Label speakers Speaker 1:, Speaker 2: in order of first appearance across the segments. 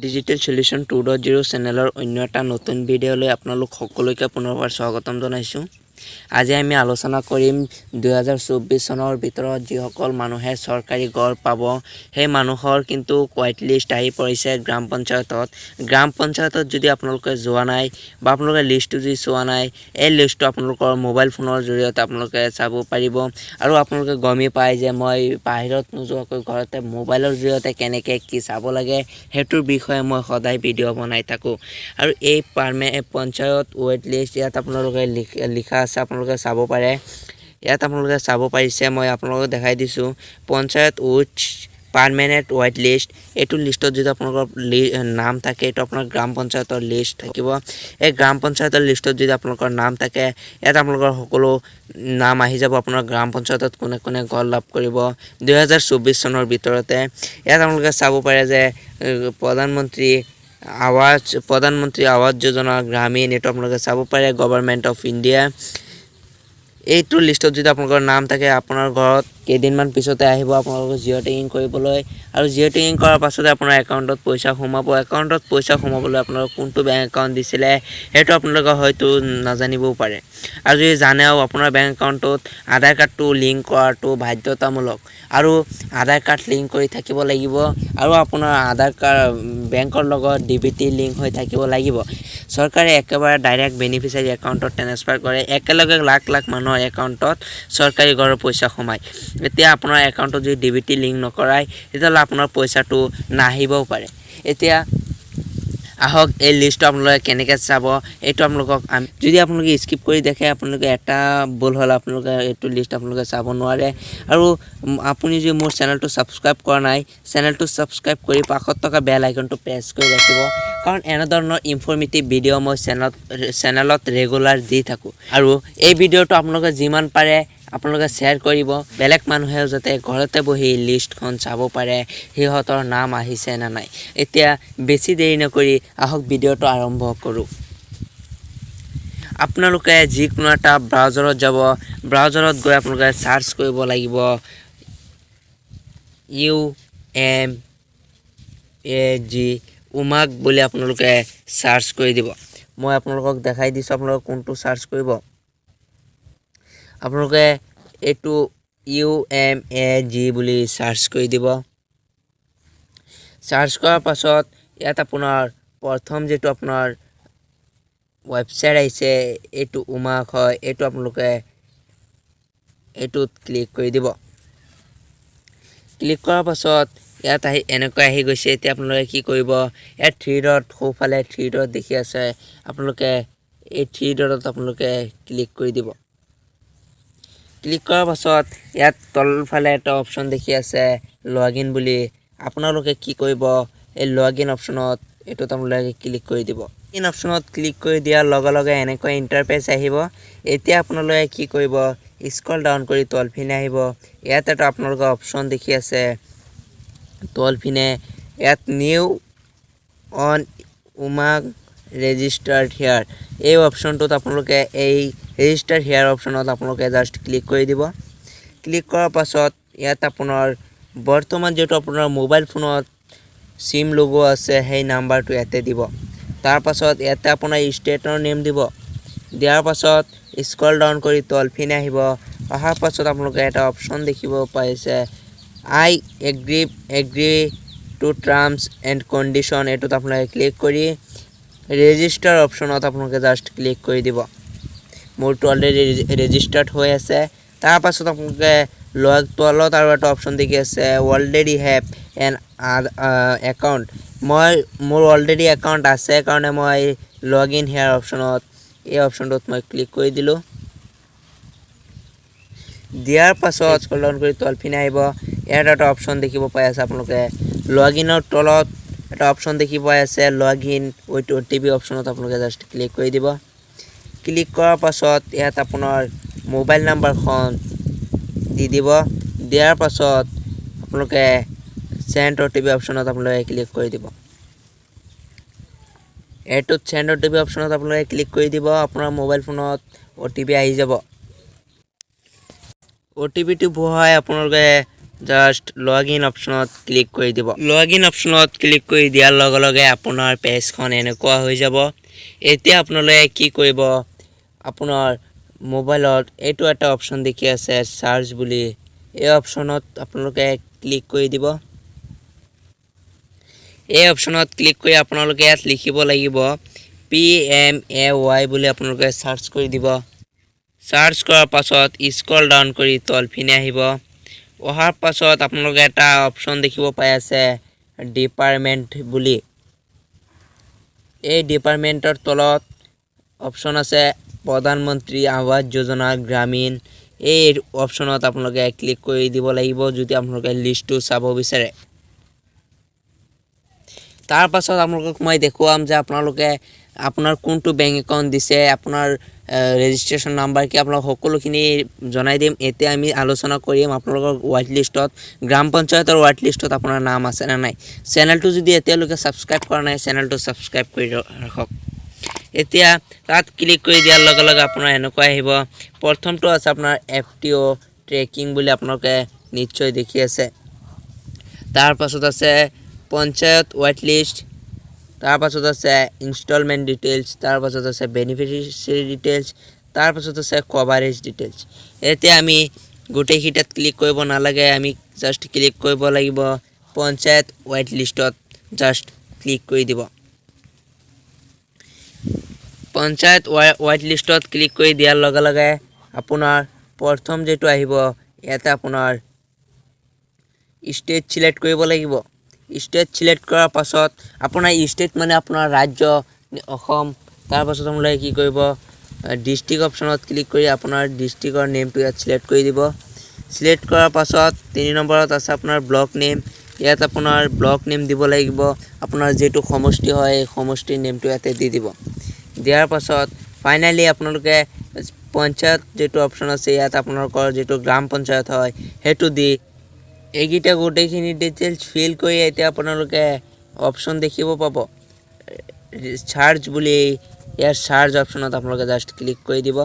Speaker 1: Digital solution 2.0 চেনেলৰ অন্য এটা নতুন ভিডিঅ'লৈ আপোনালোক সকলোকে পুনৰবাৰ স্বাগতম জনাইছোঁ। আজি আমি আলোচনা কৰিম 2024 চনৰ ভিতৰত যিসকল মানুহে চৰকাৰী গড় পাব সেই মানুহৰ কিন্তু কোৱাইট লিষ্ট আহি পৰিছে গ্ৰাম পঞ্চায়তত যদি আপোনালোকে যোৱা নাই বা আপোনালোকে লিষ্টটো যদি চোৱা নাই এই লিষ্টটো আপোনালোকৰ মোবাইল ফোনৰ জৰিয়তে আপোনালোকে চাব পাৰিব আৰু আপোনালোকে গমেই পায় যে মই বাহিৰত নোযোৱাকৈ ঘৰতে মোবাইলৰ জৰিয়তে কেনেকৈ কি চাব লাগে হেতুৰ বিষয়ে মই সদায় ভিডিঅ' বনাই থাকোঁ আৰু এই পঞ্চায়ত ৱেট লিষ্ট ইয়াত আপোনালোকে লিখা আছে আপোনালোকে চাব পাৰে। ইয়াত আপোনালোকে চাব পাৰিছে মই আপোনালোকক দেখাই দিছোঁ panchayat wait permanent wait list. এইটো লিষ্টত যদি আপোনালোকৰ নাম থাকে এইটো আপোনাৰ গ্ৰাম পঞ্চায়তৰ লিষ্ট থাকিব। এই গ্ৰাম পঞ্চায়তৰ লিষ্টত যদি আপোনালোকৰ নাম থাকে ইয়াত আপোনালোকৰ সকলো নাম আহি যাব আপোনাৰ গ্ৰাম পঞ্চায়তত কোনে কোনে গড় লাভ কৰিব 2024 চনৰ ভিতৰতে। ইয়াত আপোনালোকে চাব পাৰে যে প্ৰধানমন্ত্ৰী আৱাস যোজনা গ্ৰামীণ এইটো আপোনালোকে চাব পাৰে গভৰ্ণমেণ্ট অফ ইণ্ডিয়া। এইটো লিষ্টত যদি আপোনালোকৰ নাম থাকে আপোনাৰ ঘৰত কেইদিনমান পিছতে আহিব আপোনালোকক জিঅ' টেগিং কৰিবলৈ আৰু জিঅ' টেগিং কৰাৰ পাছতে আপোনাৰ একাউণ্টত পইচা সোমাব। একাউণ্টত পইচা সোমাবলৈ আপোনালোকে কোনটো বেংক একাউণ্ট দিছিলে সেইটো আপোনালোকে হয়তো নাজানিবও পাৰে আৰু যদি জানেও আপোনাৰ বেংক একাউণ্টত আধাৰ কাৰ্ডটো লিংক কৰাটো বাধ্যতামূলক আৰু আধাৰ কাৰ্ড লিংক কৰি থাকিব লাগিব আৰু আপোনাৰ আধাৰ কাৰ্ড বেংকৰ লগত ডিবিটি লিংক হৈ থাকিব লাগিব। চৰকাৰে একেবাৰে ডাইৰেক্ট বেনিফিচিয়াৰী একাউণ্টত ট্ৰেন্সফাৰ কৰে, একেলগে লাখ লাখ মানুহৰ একাউণ্টত চৰকাৰী ঘৰৰ পইচা সোমায়। এতিয়া আপোনাৰ একাউণ্টত যদি ডিবিটি লিংক নকৰায় তেতিয়াহ'লে আপোনাৰ পইচাটো নাহিবও পাৰে। এতিয়া আহক এই লিষ্টটো আপোনালোকে কেনেকৈ চাব এইটো আপোনালোকক যদি আপোনালোকে স্কিপ কৰি দেখে আপোনালোকে এটা ভুল হ'লে আপোনালোকে এইটো লিষ্ট আপোনালোকে চাব নোৱাৰে আৰু আপুনি যদি মোৰ চেনেলটো ছাবস্ক্ৰাইব কৰা নাই চেনেলটো ছাবস্ক্ৰাইব কৰি কাষত থকা বেল আইকনটো প্ৰেছ কৰি ৰাখিব কাৰণ এনেধৰণৰ ইনফৰ্মেটিভ ভিডিঅ' মই চেনেলত ৰেগুলাৰ দি থাকোঁ আৰু এই ভিডিঅ'টো আপোনালোকে যিমান পাৰে আপোনালোকে শ্বেয়াৰ কৰিব বেলেগ মানুহেও যাতে ঘৰতে বহি লিষ্টখন চাব পাৰে সিহঁতৰ নাম আহিছে নে নাই। এতিয়া বেছি দেৰি নকৰি আহক ভিডিঅ'টো আৰম্ভ কৰোঁ। আপোনালোকে যিকোনো এটা ব্ৰাউজাৰত যাব, ব্ৰাউজাৰত গৈ আপোনালোকে চাৰ্চ কৰিব লাগিব UMAG উমাগ বুলি আপোনালোকে চাৰ্চ কৰি দিব। মই আপোনালোকক দেখাই দিছোঁ আপোনালোকে কোনটো চাৰ্চ কৰিব। আপোনালোকে এইটো UMAG বুলি চাৰ্চ কৰি দিব। চাৰ্চ কৰাৰ পাছত ইয়াত আপোনাৰ প্ৰথম যেটো আপোনাৰ ৱেবছাইট আহিছে এইটো উমাগ হয়, এইটো আপোনালোকে এইটোত ক্লিক কৰি দিব। ক্লিক কৰাৰ পাছত ইয়াত এনেকৈ আহি গৈছে। এতিয়া আপোনালোকে কি কৰিব ইয়াত থ্ৰী ডট সোঁফালে থ্ৰী ডট দেখি আছে আপোনালোকে এই থ্ৰী ডটত আপোনালোকে ক্লিক কৰি দিব। ক্লিক কৰাৰ পাছত ইয়াত তলফালে এটা অপশ্যন দেখি আছে লগ ইন বুলি। আপোনালোকে কি কৰিব এই লগ ইন অপশ্যনত এইটোত আপোনালোকে ক্লিক কৰি দিব। ইন অপশ্যনত ক্লিক কৰি দিয়াৰ লগে লগে এনেকৈ ইণ্টাৰফেচ আহিব। এতিয়া আপোনালোকে কি কৰিব স্ক্ৰল ডাউন কৰি তলপিনে আহিব। ইয়াত এটা আপোনালোকৰ অপশ্যন দেখি আছে তলপিনে ইয়াত নিউ অন উমাগ ৰেজিষ্টাৰ্ড হেয়াৰ এই অপশ্যনটোত আপোনালোকে এই ৰেজিষ্টাৰ হেয়াৰ অপশ্যনত আপোনালোকে জাষ্ট ক্লিক কৰি দিব। ক্লিক কৰাৰ পাছত ইয়াত আপোনাৰ বৰ্তমান যেটো আপোনাৰ মোবাইল ফোনত সিম লোগো আছে সেই নাম্বাৰটো ইয়াতে দিব। তাৰ পাছত ইয়াতে আপোনাৰ ষ্টেটৰ নেম দিব। দিয়াৰ পাছত স্ক্ৰল ডাউন কৰি তলপিনে আহিব। অহাৰ পাছত আপোনালোকে এটা অপশ্যন দেখিব পাইছে I agree to terms and condition এইটোত আপোনালোকে ক্লিক কৰি ৰেজিষ্টাৰ অপশ্যনত আপোনালোকে জাষ্ট ক্লিক কৰি দিব। মোৰটো অলৰেডি ৰেজিষ্টাৰ্ড হৈ আছে। তাৰ পাছত আপোনালোকে তলত আৰু এটা অপশ্যন দেখি আছে অলৰেডি হেভ এন একাউণ্ট। মোৰ অলৰেডি একাউণ্ট আছে কাৰণে মই লগ ইন হেয়াৰ অপশ্যনত এই অপশ্যনটোত মই ক্লিক কৰি দিলোঁ। দিয়াৰ পাছত স্ক্ৰল ডাউন কৰি তলপিনে আহিব। ইয়াত এটা অপশ্যন দেখিব পাই আছে আপোনালোকে লগ ইনৰ তলত এটা অপশ্যন দেখি পাই আছে লগ ইন উইথ OTP অপশ্যনত আপোনালোকে জাষ্ট ক্লিক কৰি দিব। ক্লিক কৰাৰ পাছত ইয়াত আপোনাৰ মোবাইল নাম্বাৰখন দি দিব। দিয়াৰ পাছত আপোনালোকে চেণ্ড OTP অপশ্যনত আপোনালোকে ক্লিক কৰি দিব। এইটোত চেণ্ড OTP অপশ্যনত আপোনালোকে ক্লিক কৰি দিব। আপোনাৰ মোবাইল ফোনত OTP আহি যাব। OTPটো ভৰাই আপোনালোকে জাষ্ট লগ ইন অপশ্যনত ক্লিক কৰি দিব। লগ ইন অপশ্যনত ক্লিক কৰি দিয়াৰ লগে লগে আপোনাৰ পেজখন এনেকুৱা হৈ যাব। এতিয়া আপোনালোকে কি কৰিব, আপোনাৰ মোবাইলত এইটো এটা অপশ্যন দেখি আছে চাৰ্চ বুলি, এই অপশ্যনত আপোনালোকে ক্লিক কৰি দিব। এই অপশ্যনত ক্লিক কৰি আপোনালোকে ইয়াত লিখিব লাগিব PMAY বুলি আপোনালোকে চাৰ্চ কৰি দিব। চাৰ্চ কৰাৰ পাছত স্ক্ৰল ডাউন কৰি তলপিনে আহিব। অহাৰ পাছত আপোনালোকে এটা অপশ্যন দেখিব পাই আছে ডিপাৰ্টমেণ্ট বুলি। এই ডিপাৰ্টমেণ্টৰ তলত অপশ্যন আছে প্ৰধানমন্ত্ৰী আৱাস যোজনা গ্ৰামীণ। এই অপশ্যনত আপোনালোকে ক্লিক কৰি দিব লাগিব যদি আপোনালোকে লিষ্টটো চাব বিচাৰে। তাৰ পাছত আপোনালোকক মই দেখুৱাম যে আপোনালোকে আপোনাৰ কোনটো বেংক একাউণ্ট দিছে, আপোনাৰ ৰেজিষ্ট্ৰেশ্যন নাম্বাৰ কি, আপোনাক সকলোখিনি জনাই দিম। এতিয়া আমি আলোচনা কৰিম আপোনালোকৰ ৱাইট লিষ্টত, গ্ৰাম পঞ্চায়তৰ ৱাইট লিষ্টত আপোনাৰ নাম আছে নে নাই। চেনেলটো যদি এতিয়ালৈকে ছাবস্ক্ৰাইব কৰা নাই, চেনেলটো ছাবস্ক্ৰাইব কৰি ৰাখক। এতিয়া তাত ক্লিক কৰি দিয়াৰ লগে লগে আপোনাৰ এনেকুৱা আহিব। প্ৰথমটো আছে আপোনাৰ FTO ট্ৰেকিং বুলি আপোনালোকে নিশ্চয় দেখি আছে। তাৰ পাছত আছে পঞ্চায়ত ৱাইট লিষ্ট, তাৰ পাছত আছে ইনষ্টলমেণ্ট ডিটেইলছ, তাৰ পাছত আছে বেনিফিচিয়াৰী ডিটেইলছ, তাৰ পাছত আছে কভাৰেজ ডিটেইলছ। এতিয়া আমি গোটেইকেইটাত ক্লিক কৰিব নালাগে, আমি জাষ্ট ক্লিক কৰিব লাগিব পঞ্চায়ত ৱাইট লিষ্টত, জাষ্ট ক্লিক কৰি দিব। পঞ্চায়ত ৱাইট লিষ্টত ক্লিক কৰি দিয়াৰ লগে লগে আপোনাৰ প্ৰথম যেটো আহিব, ইয়াতে আপোনাৰ ষ্টেট সিলেক্ট কৰিব লাগিব। ষ্টেট সিলেক্ট কৰাৰ পাছত আপোনাৰ ষ্টেট মানে আপোনাৰ ৰাজ্য অসম। তাৰ পাছত আপোনালোকে কি কৰিব, ডিষ্ট্ৰিক্ট অপশ্যনত ক্লিক কৰি আপোনাৰ ডিষ্ট্ৰিক্টৰ নেমটো ইয়াত সিলেক্ট কৰি দিব। সিলেক্ট কৰাৰ পাছত 3 নম্বৰত আছে আপোনাৰ ব্লক নেম। ইয়াত আপোনাৰ ব্লক নেম দিব লাগিব, আপোনাৰ যেটো সমষ্টি হয় এই সমষ্টিৰ নেমটো ইয়াতে দি দিব। দিয়াৰ পাছত ফাইনালি আপোনালোকে পঞ্চায়ত যেটো অপশ্যন আছে, ইয়াত আপোনালোকৰ যেটো গ্ৰাম পঞ্চায়ত হয় সেইটো দি এইকেইটা গোটেইখিনি ডিটেইলছ ফিল কৰি এতিয়া আপোনালোকে অপশ্যন দেখিব পাব চাৰ্চ বুলি। ইয়াৰ চাৰ্চ অপশ্যনত আপোনালোকে জাষ্ট ক্লিক কৰি দিব।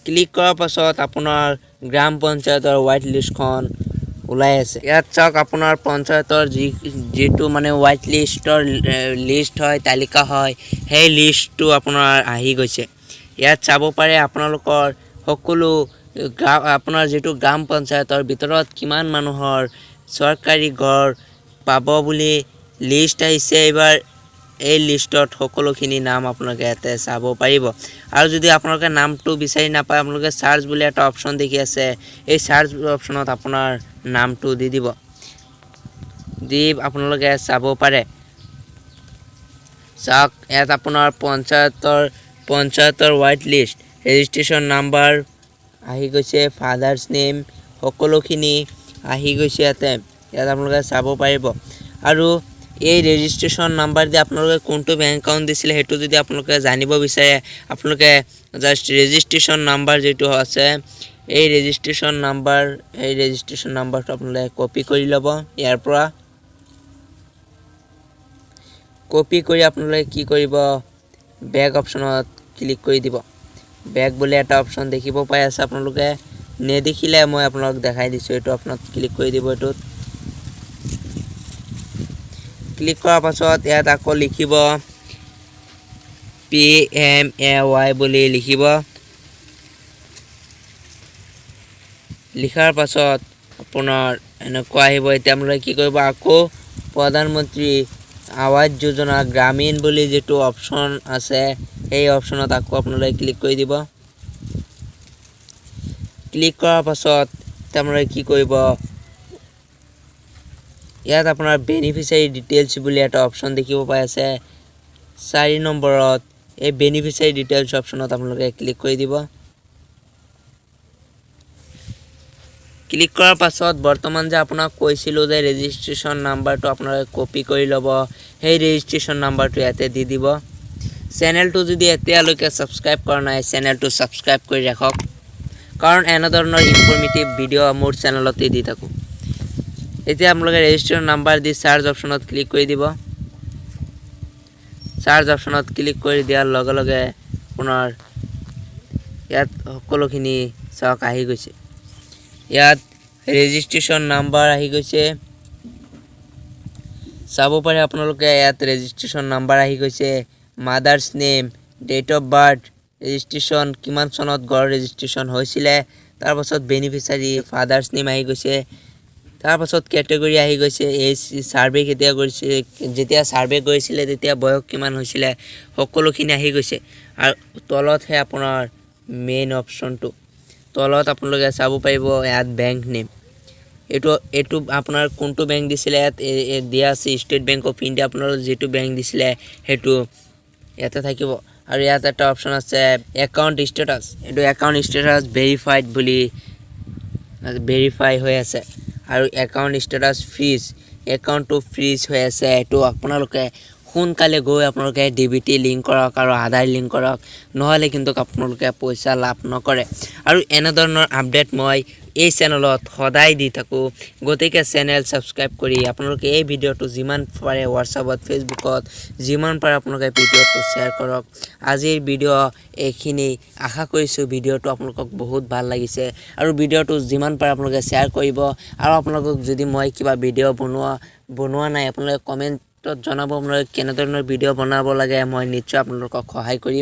Speaker 1: ক্লিক কৰাৰ পাছত আপোনাৰ গ্ৰাম পঞ্চায়তৰ ৱাইট লিষ্টখন ওলাই আছে। ইয়াত চাওক আপোনাৰ পঞ্চায়তৰ যেটো মানে ৱাইট লিষ্টৰ লিষ্ট হয়, তালিকা হয়, সেই লিষ্টটো আপোনাৰ আহি গৈছে। ইয়াত চাব পাৰে আপোনালোকৰ সকলো আপোনাৰ যেটো গ্ৰাম পঞ্চায়তৰ ভিতৰত কিমান মানুহৰ চৰকাৰী ঘৰ পাব বুলি লিষ্ট আহিছে। এইবাৰ এই লিষ্টত সকলোখিনি নাম আপোনালোকে ইয়াতে চাব পাৰিব। আৰু যদি আপোনালোকে নামটো বিচাৰি নাপায়, আপোনালোকে চাৰ্চ বুলি এটা অপশ্যন দেখি আছে, এই চাৰ্চ অপশ্যনত আপোনাৰ নামটো দি দিব, দি আপোনালোকে চাব পাৰে। চাওক ইয়াত আপোনাৰ পঞ্চায়তৰ ৱাইট লিষ্ট, ৰেজিষ্ট্ৰেশ্যন নাম্বাৰ আহি গৈছে, ফাদাৰ্ছ নেম সকলোখিনি আহি গৈছে ইয়াতে। ইয়াত আপোনালোকে চাব পাৰিব। আৰু এই ৰেজিষ্ট্ৰেশ্যন নাম্বাৰ দি আপোনালোকে কোনটো বেংক একাউণ্ট দিছিলে সেইটো যদি আপোনালোকে জানিব বিচাৰে, আপোনালোকে জাষ্ট ৰেজিষ্ট্ৰেশ্যন নাম্বাৰ যেটো আছে, এই ৰেজিষ্ট্ৰেশ্যন নাম্বাৰটো আপোনালোকে কপি কৰি ল'ব। ইয়াৰ পৰা কপি কৰি আপোনালোকে কি কৰিব, বেক অপশ্যনত ক্লিক কৰি দিব। বেক বুলি এটা অপশ্যন দেখিব পাই আছে, আপোনালোকে নেদেখিলে মই আপোনালোকক দেখাই দিছোঁ। এইটো অপশ্যনত ক্লিক কৰি দিব। এইটোত ক্লিক কৰাৰ পাছত ইয়াত আকৌ লিখিব PMAY বুলি লিখিব। লিখাৰ পাছত আপোনাৰ এনেকুৱা আহিব। এতিয়া আপোনালোকে কি কৰিব, আকৌ প্ৰধানমন্ত্ৰী আৱাস যোজনা গ্ৰামীণ বুলি যেটো অপশ্যন আছে, সেই অপশ্যনত আকৌ আপোনালোকে ক্লিক কৰি দিব। ক্লিক কৰাৰ পাছত আপোনালোকে কি কৰিব, ইয়াত আপোনাৰ বেনিফিচিয়াৰী ডিটেইলছ বুলি এটা অপশ্যন দেখিব পাই আছে 4 নম্বৰত। এই বেনিফিচিয়াৰী ডিটেইলছ অপশ্যনত আপোনালোকে ক্লিক কৰি দিব। ক্লিক কৰাৰ পাছত বৰ্তমান যে আপোনাক কৈছিলোঁ যে ৰেজিষ্ট্ৰেশ্যন নাম্বাৰটো আপোনালোকে কপি কৰি ল'ব, সেই ৰেজিষ্ট্ৰেশ্যন নাম্বাৰটো ইয়াতে দি দিব। চেনেলটো যদি এতিয়ালৈকে ছাবস্ক্ৰাইব কৰা নাই, চেনেলটো ছাবস্ক্ৰাইব কৰি ৰাখক, কাৰণ এনেধৰণৰ ইনফৰ্মেটিভ ভিডিঅ' মোৰ চেনেলতে দি থাকোঁ। এতিয়া আপোনালোকে ৰেজিষ্ট্ৰেশ্যন নাম্বাৰ দি চাৰ্চ অপশ্যনত ক্লিক কৰি দিব। চাৰ্চ অপশ্যনত ক্লিক কৰি দিয়াৰ লগে লগে আপোনাৰ ইয়াত সকলোখিনি চাওক আহি গৈছে। ইয়াত ৰেজিষ্ট্ৰেশ্যন নাম্বাৰ আহি গৈছে চাব পাৰে আপোনালোকে ইয়াত ৰেজিষ্ট্ৰেশ্যন নাম্বাৰ আহি গৈছে mother's name date of birth registration কিমান চনত গড় ৰেজিষ্ট্ৰেশ্যন হৈছিলে তাৰ পাছত বেনিফিচিয়াৰী ফাদাৰ্ছ নেম আহি গৈছে তাৰ পাছত কেটেগৰী আহি গৈছে এই সাৰ্ভে কেতিয়া কৰিছে যেতিয়া সাৰ্ভে কৰিছিলে তেতিয়া বয়স কিমান হৈছিলে সকলোখিনি আহি গৈছে আৰু তলতহে আপোনাৰ মেইন অপচনটো তলত আপোনালোকে চাব পাৰিব ইয়াত বেংক নেম এইটো আপোনাৰ কোনটো বেংক দিছিলে ইয়াত দিয়া আছে ষ্টেট বেংক অফ ইণ্ডিয়া আপোনালোক যেটো বেংক দিছিলে হেতু ইয়াতে থাকিব আৰু ইয়াত এটা অপচন আছে একাউণ্ট ষ্টেটাছ এইটো একাউণ্ট ষ্টেটাছ ভেৰিফাইড বুলি ভেৰিফাই হৈ আছে আৰু একাউণ্ট ষ্টেটাছ ফ্ৰিজ একাউণ্টটো ফ্ৰিজ হৈ আছে এইটো আপোনালোকে সোনকালে গৈ আপোনালোকে ডিবিটি লিংক কৰক আৰু আধাৰ লিংক কৰক নহলে কিন্তু আপোনালোকে পইচা লাভ নকৰে আৰু এনেধৰণৰ আপডেট মই এই চেনেলত সদায় দি থাকো গতিকে চেনেল সাবস্ক্ৰাইব কৰি আপোনালোকে এই ভিডিওটো যিমান পাৰে WhatsAppত ফেসবুকত যিমান পাৰে আপোনালোকে ভিডিওটো শ্বেয়াৰ কৰক আজিৰ ভিডিও এইখিনি আশা কৰিছো ভিডিওটো আপোনালোকক বহুত ভাল লাগিছে আৰু ভিডিওটো যিমান পাৰে আপোনালোকে শ্বেয়াৰ কৰিব আৰু আপোনালোকক যদি মই কিবা ভিডিও বনোৱা নাই আপোনালোকে কমেন্টত জনাব আপোনালোকে কেনে ধৰণৰ ভিডিও বনাব লাগে মই নিশ্চয় আপোনালোকক সহায় কৰিম